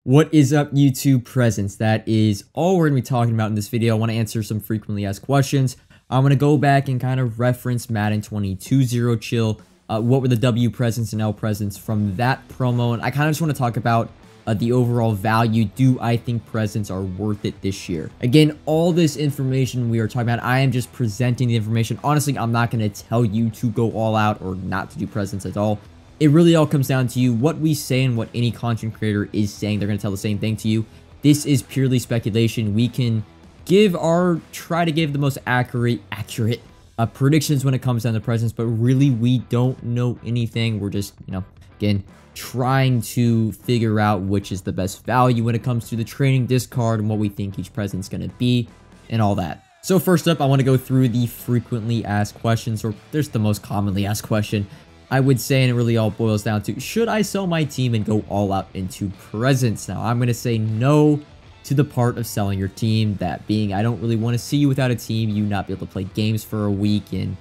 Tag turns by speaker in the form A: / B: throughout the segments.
A: What is up, YouTube presents? That is all we're going to be talking about in this video. I want to answer some frequently asked questions. I'm going to go back and kind of reference Madden 22 Zero Chill. What were the W presents and L presents from that promo? And I kind of just want to talk about the overall value. Do I think presents are worth it this year? Again, all this information we are talking about, I am just presenting the information. Honestly, I'm not going to tell you to go all out or not to do presents at all. It really all comes down to you. What we say and what any content creator is saying, they're going to tell the same thing to you. This is purely speculation. We can try to give the most accurate predictions when it comes down to presents, but really we don't know anything. We're just, again, trying to figure out which is the best value when it comes to the training discard and what we think each present's going to be and all that. So first up, I want to go through the frequently asked questions, or there's the most commonly asked question, I would say, and it really all boils down to, should I sell my team and go all out into presents? Now, I'm going to say no to the part of selling your team. That being, I don't really want to see you without a team, you not be able to play games for a week, and,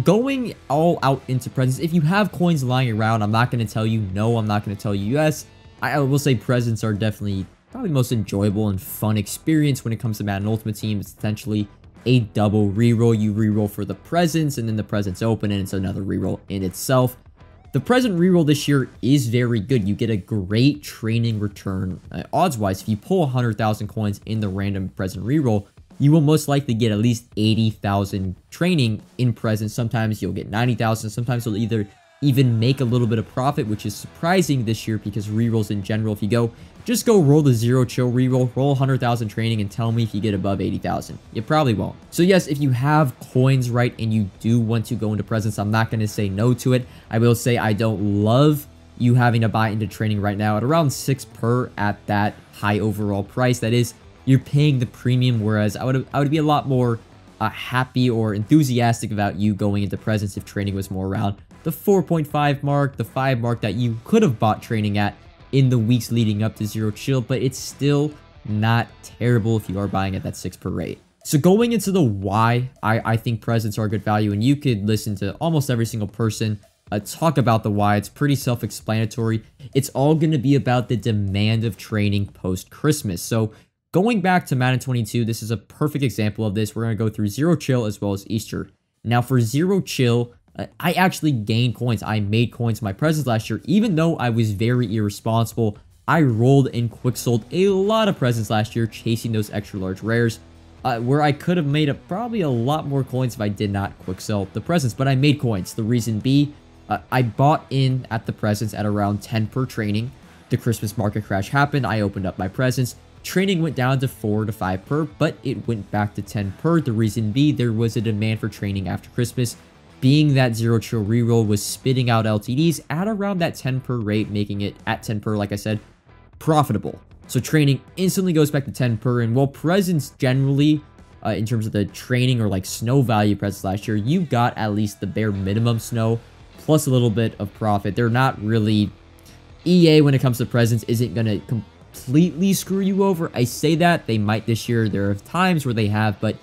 A: going all out into presents. If you have coins lying around, I'm not going to tell you no, I'm not going to tell you yes. I will say presents are definitely probably the most enjoyable and fun experience when it comes to Madden Ultimate Team. It's essentially a double reroll. You reroll for the presents, and then the presents open, and it's another reroll in itself. The present reroll this year is very good. You get a great training return. Odds-wise, if you pull 100,000 coins in the random present reroll, you will most likely get at least 80,000 training in presents. Sometimes you'll get 90,000. Sometimes you'll even make a little bit of profit, which is surprising this year because rerolls in general, if you just go roll the Zero Chill reroll, roll 100,000 training, and tell me if you get above 80,000. You probably won't. So yes, if you have coins right and you do want to go into presents, I'm not going to say no to it. I will say I don't love you having to buy into training right now at around 6 per at that high overall price. That is, you're paying the premium, whereas I would be a lot more happy or enthusiastic about you going into presents if training was more around the 4.5 mark, the 5 mark that you could have bought training at in the weeks leading up to Zero Chill, but it's still not terrible if you are buying at that 6 per rate. So going into the why, I think presents are good value, and you could listen to almost every single person talk about the why. It's pretty self-explanatory. It's all going to be about the demand of training post-Christmas. So going back to Madden 22, this is a perfect example of this. We're going to go through Zero Chill as well as Easter. Now for Zero Chill, I actually gained coins. I made coins in my presents last year, even though I was very irresponsible. I rolled and quick sold a lot of presents last year, chasing those extra large rares, where I could have made probably a lot more coins if I did not quick sell the presents, but I made coins. The reason being, I bought in at the presents at around 10 per training. The Christmas market crash happened. I opened up my presents. Training went down to 4 to 5 per, but it went back to 10 per. The reason being, there was a demand for training after Christmas, being that Zero Chill reroll was spitting out LTDs at around that 10 per rate, making it at 10 per, like I said, profitable. So training instantly goes back to 10 per, and while presents generally, in terms of the training or like snow value presents last year, you got at least the bare minimum snow, plus a little bit of profit. They're not really, EA when it comes to presents isn't going to completely screw you over. I say that, they might this year. There are times where they have, but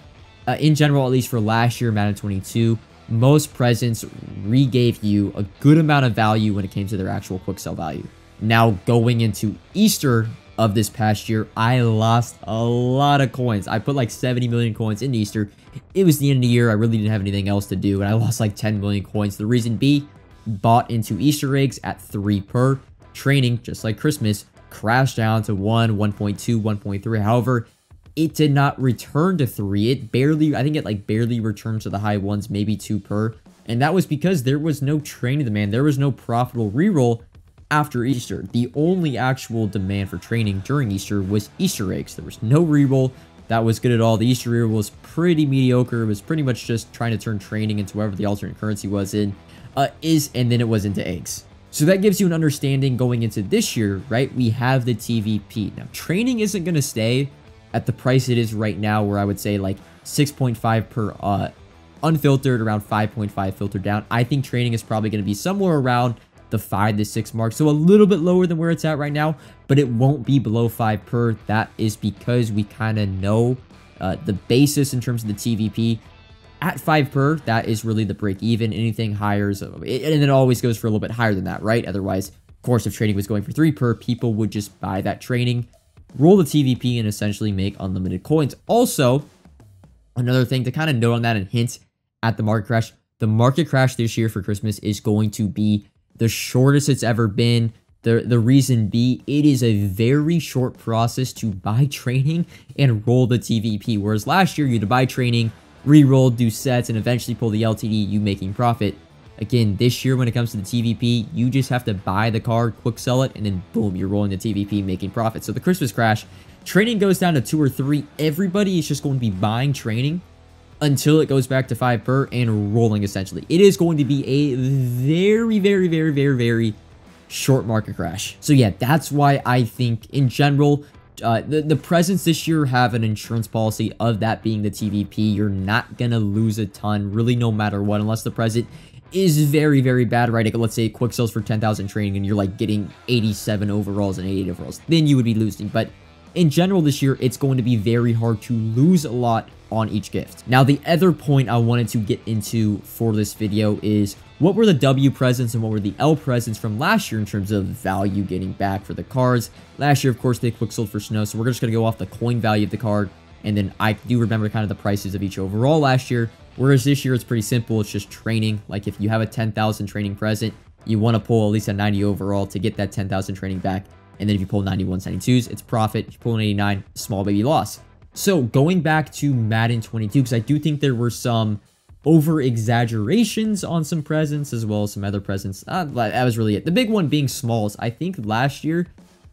A: in general, at least for last year, Madden 22, most presents re-gave you a good amount of value when it came to their actual quick sell value. Now, going into Easter of this past year, I lost a lot of coins. I put like 70 million coins in Easter. It was the end of the year. I really didn't have anything else to do, and I lost like 10 million coins. The reason being, bought into Easter eggs at 3 per. Training, just like Christmas, crashed down to 1, 1.2, 1.3. However, it did not return to 3. It barely, I think it like barely returned to the high ones, maybe 2 per. And that was because there was no training demand. There was no profitable reroll after Easter. The only actual demand for training during Easter was Easter eggs. There was no reroll that was good at all. The Easter reroll was pretty mediocre. It was pretty much just trying to turn training into whatever the alternate currency was in, and then it was into eggs. So that gives you an understanding going into this year, right? We have the TVP. Now, training isn't going to stay at the price it is right now, where I would say like 6.5 per unfiltered, around 5.5 filtered down. I think training is probably going to be somewhere around the 5 to 6 mark, so a little bit lower than where it's at right now, but it won't be below 5 per. That is because we kind of know the basis in terms of the TVP. At 5 per, that is really the break even. Anything higher is, and it always goes for a little bit higher than that, right? Otherwise, Of course, if trading was going for 3 per, people would just buy that trading, roll the TVP, and essentially make unlimited coins. Also, another thing to kind of note on that and hint at the market crash. The market crash this year for Christmas is going to be the shortest it's ever been. The reason being, it is a very short process to buy training and roll the TVP. Whereas last year, you had to buy training, re-roll, do sets, and eventually pull the LTD, you making profit. Again, this year when it comes to the TVP, you just have to buy the card, quick sell it, and then boom, you're rolling the TVP, making profit. So the Christmas crash, training goes down to 2 or 3. Everybody is just going to be buying training until it goes back to 5 per and rolling essentially. It is going to be a very short market crash. So yeah, that's why I think in general, the presents this year have an insurance policy of that being the TVP. You're not gonna lose a ton, really, no matter what, unless the present is very bad, right? Like, let's say quick sells for 10,000 training and you're like getting 87 overalls and 88 overalls, then you would be losing. But in general this year, it's going to be very hard to lose a lot on each gift. Now, the other point I wanted to get into for this video is what were the W presents and what were the L presents from last year in terms of value getting back for the cards. Last year, of course, they quick sold for snow, so we're just going to go off the coin value of the card, and then I do remember kind of the prices of each overall last year, whereas this year it's pretty simple. It's just training. Like if you have a 10,000 training present, you want to pull at least a 90 overall to get that 10,000 training back, and then if you pull 91s, 92s, it's profit. If you pull an 89, small baby loss. So going back to Madden 22, because I do think there were some over-exaggerations on some presents as well as some other presents. That was really it. The big one being smalls. I think last year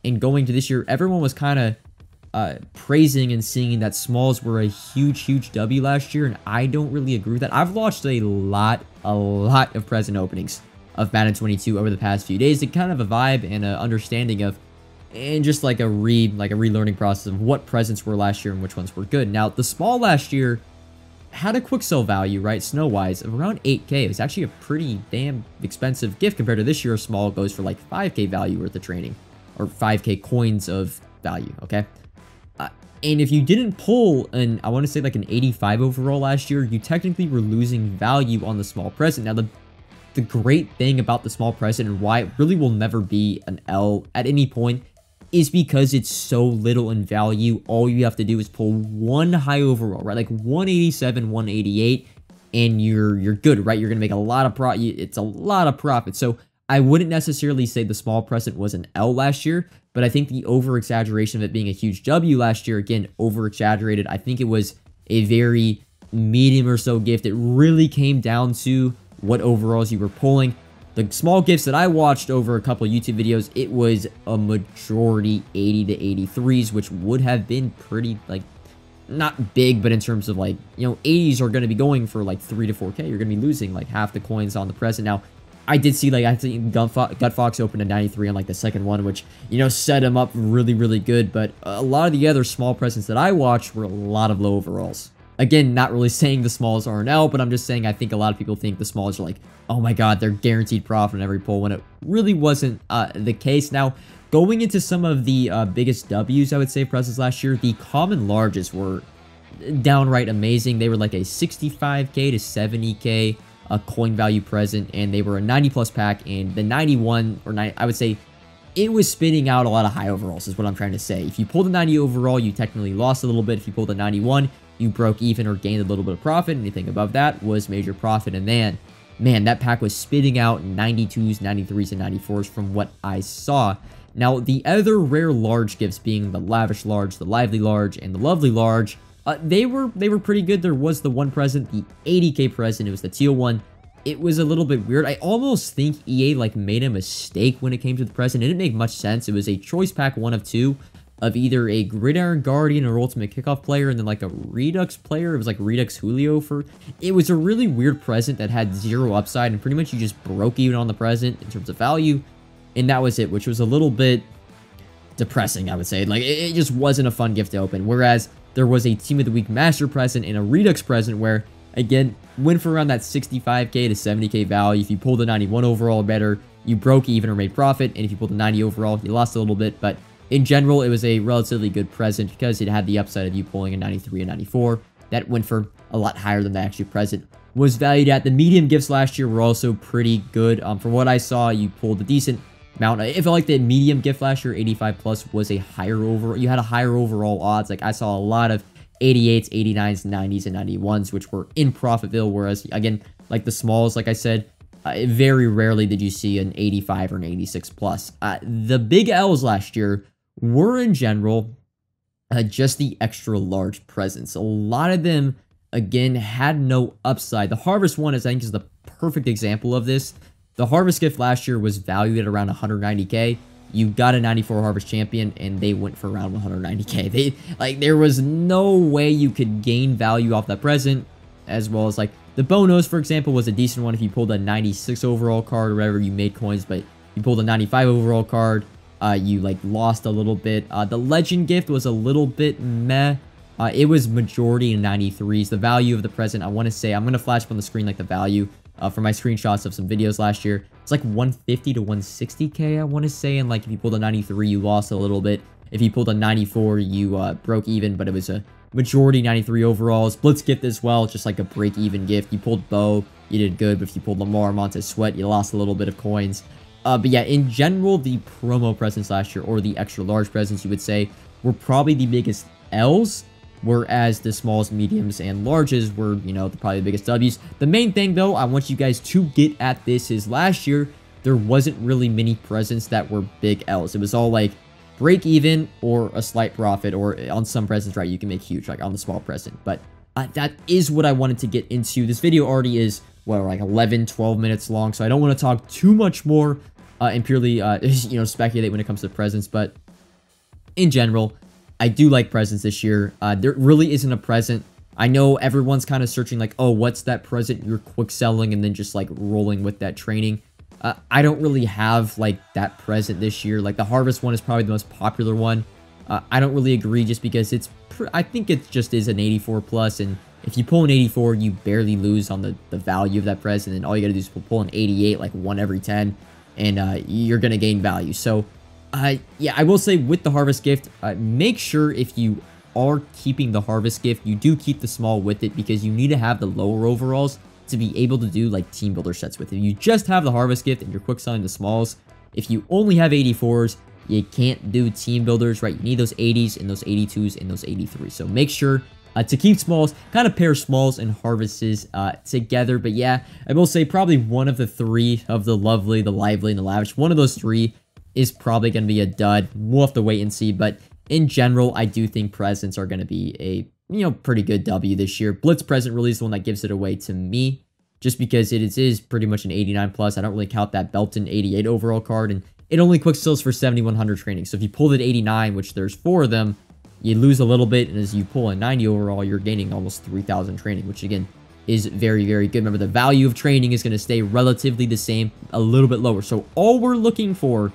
A: and going to this year, everyone was kind of praising and singing that smalls were a huge W last year, and I don't really agree with that. I've watched a lot of present openings of Madden 22 over the past few days to kind of a vibe and an understanding of, and just like a relearning process of what presents were last year and which ones were good. Now, the small last year had a quick sell value, right, snow-wise, of around 8K. It was actually a pretty damn expensive gift compared to this year. A small goes for like 5K value worth of training, or 5K coins of value, okay? And if you didn't pull an, I want to say like an 85 overall last year, you technically were losing value on the small present. Now, the great thing about the small present and why it really will never be an L at any point is because it's so little in value. All you have to do is pull one high overall, right? Like 187, 188, and you're good, right? You're gonna make a lot of profit. It's a lot of profit. So I wouldn't necessarily say the small present was an L last year, but I think the over-exaggeration of it being a huge W last year, again, over-exaggerated. I think it was a very medium or so gift. It really came down to what overalls you were pulling. The small gifts that I watched over a couple YouTube videos, it was a majority 80 to 83s, which would have been pretty, like, not big, but in terms of, like, you know, 80s are going to be going for, like, 3 to 4K. You're going to be losing, like, half the coins on the present. Now, I did see, like, I think Gut Fox opened a 93 on, like, the second one, which, you know, set him up really good, but a lot of the other small presents that I watched were a lot of low overalls. Again, not really saying the smalls are an L, but I'm just saying I think a lot of people think the smalls are like, oh my god, they're guaranteed profit in every pull, when it really wasn't the case. Now, going into some of the biggest Ws, I would say, presents last year, the common larges were downright amazing. They were like a 65K to 70K coin value present, and they were a 90 plus pack, and the 91 or 90, I would say, it was spitting out a lot of high overalls is what I'm trying to say. If you pulled a 90 overall, you technically lost a little bit. If you pulled a 91, you broke even or gained a little bit of profit. Anything above that was major profit. And then, man, that pack was spitting out 92s, 93s, and 94s from what I saw. Now, the other rare large gifts being the lavish large, the lively large, and the lovely large, they were pretty good. There was the one present, the 80K present. It was the teal one. It was a little bit weird. I almost think EA like made a mistake when it came to the present. It didn't make much sense. It was a choice pack 1 of 2 of either a Gridiron Guardian or Ultimate Kickoff player, and then like a Redux player. It was like Redux Julio for... It was a really weird present that had 0 upside, and pretty much you just broke even on the present in terms of value, and that was it, which was a little bit depressing, I would say. Like, it just wasn't a fun gift to open. Whereas there was a Team of the Week Master present and a Redux present where, again, went for around that 65K to 70K value. If you pulled a 91 overall or better, you broke even or made profit, and if you pulled a 90 overall, you lost a little bit, but in general, it was a relatively good present because it had the upside of you pulling a 93 and 94. That went for a lot higher than the actual present was valued at. The medium gifts last year were also pretty good. From what I saw, you pulled a decent amount. I felt like the medium gift last year, 85 plus, was a higher overall. You had a higher overall odds. Like I saw a lot of 88s, 89s, 90s, and 91s, which were in Profitville. Whereas again, like the smalls, like I said, very rarely did you see an 85 or an 86 plus. The big L's last year were in general just the extra large presents. A lot of them, again, had no upside. The Harvest one, I think, is the perfect example of this. The Harvest gift last year was valued at around 190k. You got a 94 Harvest champion, and they went for around 190k. There was no way you could gain value off that present, as well as like the Bonos, for example, was a decent one if you pulled a 96 overall card or whatever. You made coins, but you pulled a 95 overall card, you like lost a little bit. The Legend gift was a little bit meh. It was majority in 93s. The value of the present, I want to say, I'm going to flash up on the screen like the value for my screenshots of some videos last year. It's like 150 to 160k, I want to say. And like if you pulled a 93, you lost a little bit. If you pulled a 94, you broke even, but it was a majority 93 overalls. Blitz gift as well, just like a break-even gift. You pulled Bo, you did good, but if you pulled Lamar, Montez Sweat, you lost a little bit of coins. But yeah, in general, the promo presents last year, or the extra large presents, you would say, were probably the biggest L's, whereas the smalls, mediums, and larges were, you know, probably the biggest W's. The main thing, though, I want you guys to get at this is last year, there wasn't really many presents that were big L's. It was all like break even or a slight profit, or on some presents, right, you can make huge, like on the small present. But that is what I wanted to get into. This video already is, well, like 11, 12 minutes long, so I don't want to talk too much more and purely, you know, speculate when it comes to presents. But in general, I do like presents this year. There really isn't a present. I know everyone's kind of searching like, oh, what's that present you're quick selling and then just like rolling with that training. I don't really have like that present this year. Like the Harvest one is probably the most popular one. I don't really agree just because it's, I think it just is an 84 plus, and if you pull an 84, you barely lose on the value of that present, and all you gotta do is pull an 88, like 1 every 10, and you're gonna gain value. So yeah, I will say with the Harvest gift, make sure if you are keeping the Harvest gift, you do keep the small with it, because you need to have the lower overalls to be able to do like team builder sets with it. If you just have the Harvest gift and you're quick selling the smalls, if you only have 84s, you can't do team builders, right? You need those 80s and those 82s and those 83s. So make sure to keep smalls, kind of pair smalls and harvests together. But yeah, I will say probably one of the three of the lovely, the lively, and the lavish, one of those three is probably going to be a dud. We'll have to wait and see. But in general, I do think presents are going to be a, you know, pretty good W this year. Blitz present really is the one that gives it away to me, just because it is pretty much an 89 plus. I don't really count that Belton 88 overall card, and it only quick sells for 7,100 training. So if you pull it 89, which there's 4 of them, you lose a little bit, and as you pull a 90 overall, you're gaining almost 3,000 training, which again is very, very good. Remember, the value of training is going to stay relatively the same, a little bit lower. So all we're looking for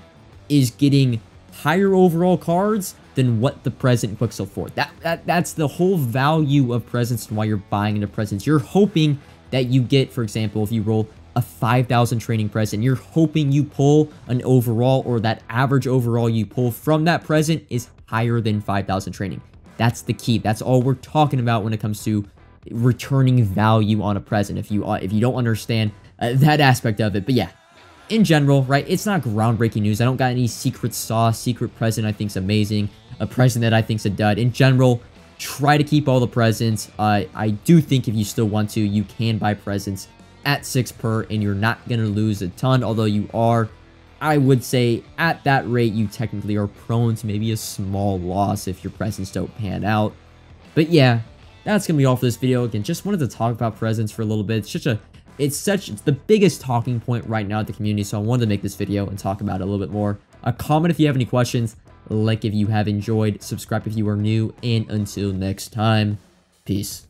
A: is getting higher overall cards than what the present quick sell for. That's the whole value of presents and why you're buying into presents. You're hoping that you get, for example, if you roll a 5,000 training present, you're hoping you pull an overall, or that average overall you pull from that present is higher than 5,000 training. That's the key. That's all we're talking about when it comes to returning value on a present, if you don't understand that aspect of it. But yeah, in general, right, it's not groundbreaking news. I don't got any secret sauce. Secret present I think's amazing. A present that I think's a dud. In general, try to keep all the presents. I do think if you still want to, you can buy presents at 6 per, and you're not going to lose a ton, although you are, I would say, at that rate, you technically are prone to maybe a small loss if your presents don't pan out. But yeah, that's going to be all for this video. Again, just wanted to talk about presents for a little bit. It's the biggest talking point right now at the community, so I wanted to make this video and talk about it a little bit more. Comment if you have any questions, like if you have enjoyed, subscribe if you are new, and until next time, peace.